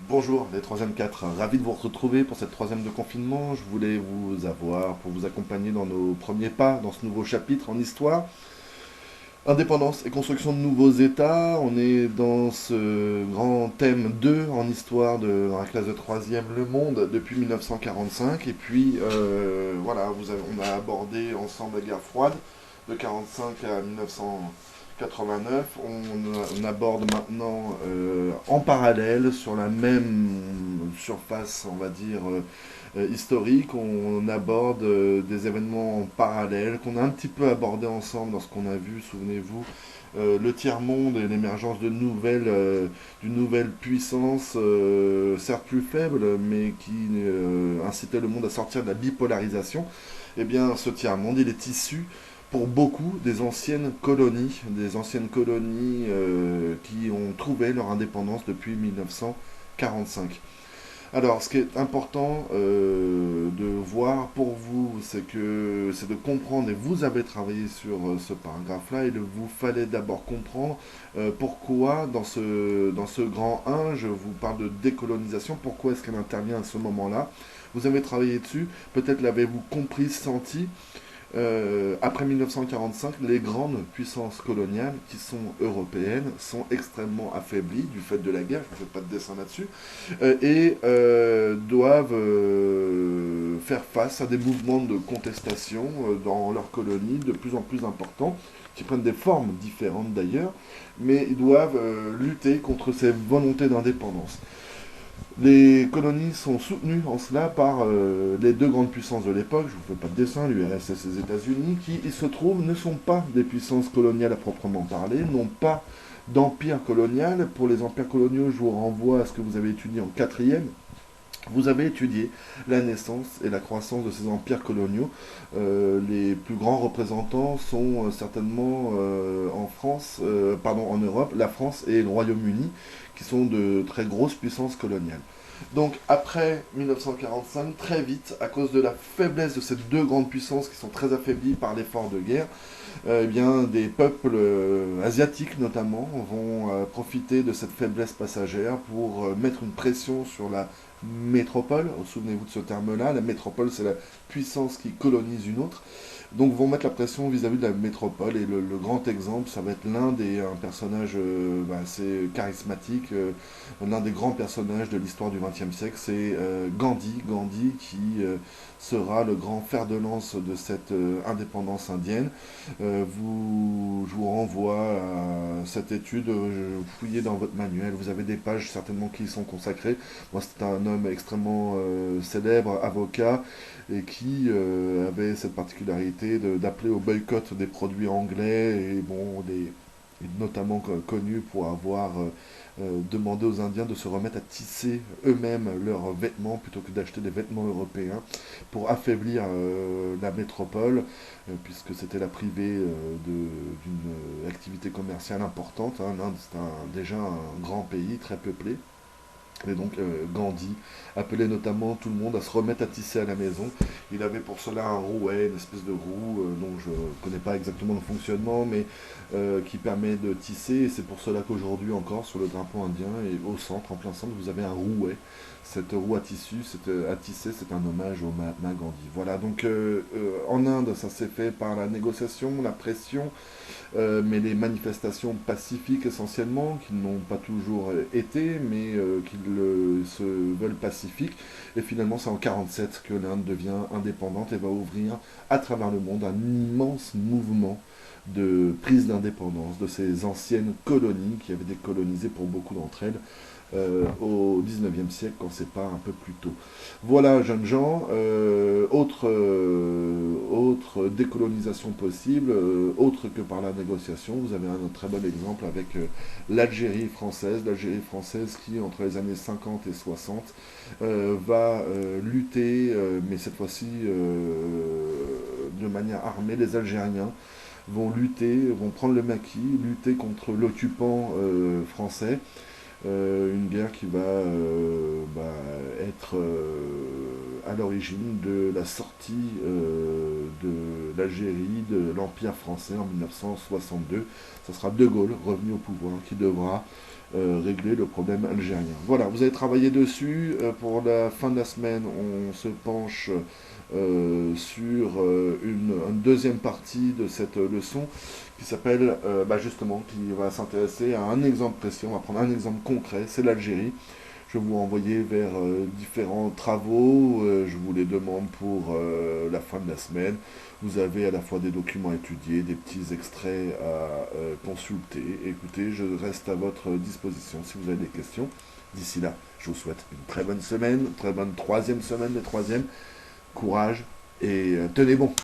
Bonjour les 3e 4, ravi de vous retrouver pour cette troisième de confinement. Je voulais vous avoir pour vous accompagner dans nos premiers pas dans ce nouveau chapitre en histoire. Indépendance et construction de nouveaux États, on est dans ce grand thème 2 en histoire dans la classe de troisième Le Monde depuis 1945. Et puis voilà, on a abordé ensemble la guerre froide de 1945 à 1989. On aborde maintenant en parallèle sur la même surface, on va dire, historique. On aborde des événements parallèles qu'on a un petit peu abordés ensemble dans ce qu'on a vu, souvenez-vous, le tiers-monde et l'émergence d'une nouvelle puissance, certes plus faible, mais qui incitait le monde à sortir de la bipolarisation. Eh bien, ce tiers-monde, il est issu pour beaucoup des anciennes colonies qui ont trouvé leur indépendance depuis 1945. Alors, ce qui est important de voir pour vous, c'est de comprendre, et vous avez travaillé sur ce paragraphe-là, et il vous fallait d'abord comprendre pourquoi dans ce grand 1, je vous parle de décolonisation, pourquoi est-ce qu'elle intervient à ce moment-là. Vous avez travaillé dessus, peut-être l'avez-vous compris, senti, après 1945, les grandes puissances coloniales, qui sont européennes, sont extrêmement affaiblies du fait de la guerre, je ne fais pas de dessin là-dessus, et doivent faire face à des mouvements de contestation dans leurs colonies de plus en plus importants, qui prennent des formes différentes d'ailleurs, mais ils doivent lutter contre ces volontés d'indépendance. Les colonies sont soutenues en cela par les deux grandes puissances de l'époque, je ne vous fais pas de dessin, l'URSS et les États-Unis, qui, il se trouve, ne sont pas des puissances coloniales à proprement parler, n'ont pas d'empire colonial. Pour les empires coloniaux, je vous renvoie à ce que vous avez étudié en quatrième. Vous avez étudié la naissance et la croissance de ces empires coloniaux. Les plus grands représentants sont certainement en France, pardon, en Europe, la France et le Royaume-Uni, qui sont de très grosses puissances coloniales. Donc après 1945, très vite, à cause de la faiblesse de ces deux grandes puissances qui sont très affaiblies par l'effort de guerre, eh bien, des peuples asiatiques notamment vont profiter de cette faiblesse passagère pour mettre une pression sur la métropole. Souvenez-vous de ce terme-là. La métropole, c'est la puissance qui colonise une autre. Donc vont mettre la pression vis-à-vis de la métropole. Et le grand exemple, ça va être l'Inde et un personnage assez charismatique, l'un des grands personnages de l'histoire du XXe siècle, c'est Gandhi. Gandhi qui sera le grand fer de lance de cette indépendance indienne. Je vous renvoie à cette étude, fouillez dans votre manuel, vous avez des pages certainement qui y sont consacrées. Moi, c'était un homme extrêmement célèbre, avocat, et qui avait cette particularité d'appeler au boycott des produits anglais, et bon, notamment connu pour avoir demandé aux Indiens de se remettre à tisser eux-mêmes leurs vêtements plutôt que d'acheter des vêtements européens pour affaiblir la métropole, puisque c'était la privée d'une activité commerciale importante. Hein. L'Inde, c'est déjà un grand pays très peuplé. Et donc Gandhi appelait notamment tout le monde à se remettre à tisser à la maison. Il avait pour cela un rouet, une espèce de roue dont je ne connais pas exactement le fonctionnement, mais qui permet de tisser. Et c'est pour cela qu'aujourd'hui encore, sur le drapeau indien et au centre, en plein centre, vous avez un rouet. Cette roue à tisser, c'est un hommage au Mahatma Gandhi. Voilà, donc en Inde, ça s'est fait par la négociation, la pression, mais les manifestations pacifiques essentiellement, qui n'ont pas toujours été, mais qui se veulent pacifiques. Et finalement, c'est en 1947 que l'Inde devient indépendante et va ouvrir à travers le monde un immense mouvement de prise d'indépendance de ces anciennes colonies qui avaient décolonisé pour beaucoup d'entre elles au 19e siècle, quand c'est pas un peu plus tôt. Voilà, jeunes gens, autre décolonisation possible, autre que par la négociation. Vous avez un autre très bon exemple avec l'Algérie française qui, entre les années 50 et 60, va lutter, mais cette fois-ci de manière armée. Les Algériens vont lutter, vont prendre le maquis, lutter contre l'occupant français. Une guerre qui va être à l'origine de la sortie de l'Algérie de l'Empire français en 1962. Ce sera De Gaulle, revenu au pouvoir, qui devra régler le problème algérien. Voilà, vous avez travaillé dessus. Pour la fin de la semaine, on se penche sur une deuxième partie de cette leçon qui s'appelle justement, qui va s'intéresser à un exemple précis. On va prendre un exemple concret, c'est l'Algérie. Je vais vous renvoyer vers différents travaux. Je vous les demande pour la fin de la semaine. Vous avez à la fois des documents à étudier, des petits extraits à consulter. Écoutez, je reste à votre disposition si vous avez des questions. D'ici là, je vous souhaite une très bonne semaine, une très bonne troisième semaine, les troisièmes. Courage et tenez bon.